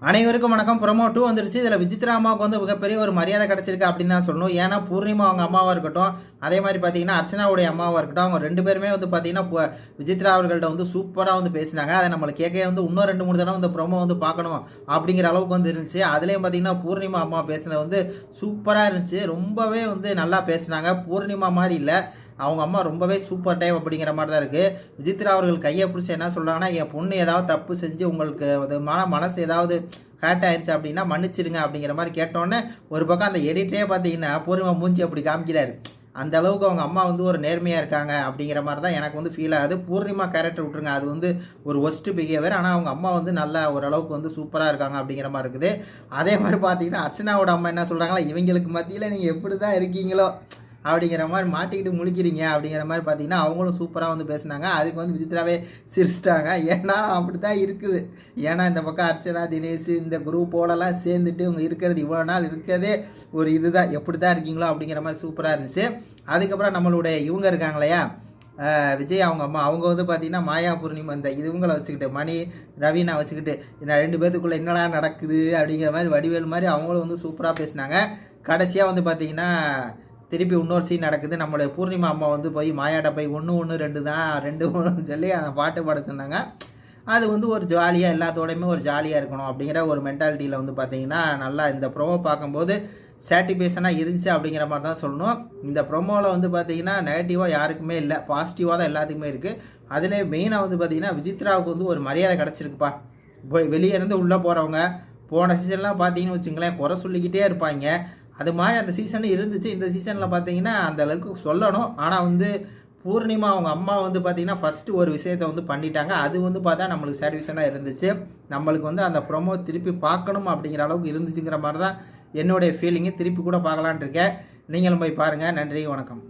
அனைவருக்கும் வணக்கம். ப்ரோமோ 2 வந்துருச்சு. இதில் விசித்ரா அம்மாவுக்கு வந்து மிகப்பெரிய ஒரு மரியாதை கிடச்சிருக்கு அப்படின்னு தான் சொல்லணும். ஏன்னா பூர்ணிமா அவங்க அம்மாவாக இருக்கட்டும், அதே மாதிரி பார்த்தீங்கன்னா அர்ச்சனாவுடைய அம்மாவாக இருக்கட்டும், அவங்க 2 பேருமே வந்து பார்த்தீங்கன்னா விசித்ரா அவர்கள்ட்ட வந்து சூப்பராக வந்து பேசினாங்க. அதை நம்மளுக்கு கேட்க வந்து இன்னும் 2-3 தடவை இந்த ப்ரோமோ வந்து பார்க்கணும் அப்படிங்கிற அளவுக்கு வந்து இருந்துச்சு. அதுலேயும் பார்த்தீங்கன்னா பூர்ணிமா அம்மா பேசினது வந்து சூப்பராக இருந்துச்சு. ரொம்பவே வந்து நல்லா பேசினாங்க. பூர்ணிமா மாதிரி இல்லை, அவங்க அம்மா ரொம்பவே சூப்பர் டைம் அப்படிங்கிற மாதிரி தான் இருக்குது. விசித்ரா அவர்கள் கையை பிடிச்சி என்ன சொல்கிறாங்கன்னா, என் பொண்ணு ஏதாவது தப்பு செஞ்சு உங்களுக்கு அது மனசு ஏதாவது ஹேட் ஆயிடுச்சு அப்படின்னா மன்னிச்சிருங்க அப்படிங்கிற மாதிரி கேட்டோன்னே ஒரு பக்கம் அந்த எடிட்டே பார்த்தீங்கன்னா பூர்ணிமா மூஞ்சி அப்படி காமிக்கிறாரு. அந்த அளவுக்கு அவங்க அம்மா வந்து ஒரு நேர்மையாக இருக்காங்க அப்படிங்கிற மாதிரி தான் எனக்கு வந்து ஃபீல் ஆகுது. பூர்ணிமா கேரக்டர் விட்டுருங்க, அது வந்து ஒரு ஒஸ்ட் பிஹேவியர். ஆனால் அவங்க அம்மா வந்து நல்லா ஓரளவுக்கு வந்து சூப்பராக இருக்காங்க அப்படிங்கிற மாதிரி இருக்குது. அதே மாதிரி பார்த்தீங்கன்னா அர்ச்சனாவோட அம்மா என்ன சொல்கிறாங்களா, இவங்களுக்கு மத்தியில் நீங்கள் எப்படி தான் இருக்கீங்களோ அப்படிங்கிற மாதிரி மாட்டிக்கிட்டு முழிக்கிறீங்க அப்படிங்கிற மாதிரி பார்த்தீங்கன்னா அவங்களும் சூப்பராக வந்து பேசினாங்க. அதுக்கு வந்து விசித்ராவே சிரிச்சிட்டாங்க. ஏன்னா அப்படி தான் இருக்குது. ஏன்னா இந்த பக்கம் அர்ச்சனா, தினேஷ் இந்த குரூப்போடலாம் சேர்ந்துட்டு இவங்க இருக்கிறது இவ்வளோ நாள் இருக்கிறதே ஒரு இதுதான், எப்படி தான் இருக்கீங்களோ அப்படிங்கிற மாதிரி சூப்பராக இருந்துச்சு. அதுக்கப்புறம் நம்மளுடைய இவங்க இருக்காங்க இல்லையா, விஜய் அவங்க அம்மா, அவங்க வந்து பார்த்தீங்கன்னா மாயா பூர்ணிமா இந்த இவங்களை வச்சுக்கிட்டு மணி ரவீனா வச்சுக்கிட்டு இந்த 2 பேத்துக்குள்ளே என்னடா நடக்குது அப்படிங்கிற மாதிரி வடிவேல் மாதிரி அவங்களும் வந்து சூப்பராக பேசினாங்க. கடைசியாக வந்து பார்த்தீங்கன்னா திருப்பி இன்னொரு சீன் நடக்குது. நம்மளுடைய பூர்ணிமா அம்மா வந்து போய் மாயாட்ட போய் 1 1 2 தான் 2 1 சொல்லி அந்த பாட்டு பாட சொன்னாங்க. அது வந்து ஒரு ஜாலியாக எல்லாத்தோடையுமே ஒரு ஜாலியாக இருக்கணும் அப்படிங்கிற ஒரு மென்டாலிட்டியில் வந்து பார்த்தீங்கன்னா நல்லா இந்த ப்ரோமோ பார்க்கும்போது சாட்டிஸ்ஃபேக்ஷனாக இருந்துச்சு அப்படிங்கிற மாதிரி தான் சொல்லணும். இந்த ப்ரோமோவில் வந்து பார்த்தீங்கன்னா நெகட்டிவாக யாருக்குமே இல்லை, பாசிட்டிவாக தான் எல்லாத்துக்குமே இருக்குது. அதிலே மெயினாக வந்து பார்த்தீங்கன்னா விசித்ராவுக்கு வந்து ஒரு மரியாதை கிடச்சிருக்குப்பா. வெளியே இருந்து உள்ளே போகிறவங்க போன சீசன்லாம் பார்த்தீங்கன்னு வச்சுங்களேன் குறை சொல்லிக்கிட்டே இருப்பாங்க. அது மாதிரி அந்த சீசன் இருந்துச்சு. இந்த சீசனில் பார்த்தீங்கன்னா அந்த அளவுக்கு சொல்லணும். ஆனால் வந்து பூர்ணிமா அவங்க அம்மா வந்து பார்த்தீங்கன்னா ஃபஸ்ட்டு ஒரு விஷயத்தை வந்து பண்ணிட்டாங்க. அது வந்து பார்த்தா நம்மளுக்கு சாட்டிஸ்ஃபேக்ஷனாக இருந்துச்சு. நம்மளுக்கு வந்து அந்த ப்ரோமோ திருப்பி பார்க்கணும் அப்படிங்கிற அளவுக்கு இருந்துச்சுங்கிற மாதிரி தான் என்னுடைய ஃபீலிங்கு. திருப்பி கூட பார்க்கலான் இருக்கேன். நீங்களும் போய் பாருங்கள். நன்றி, வணக்கம்.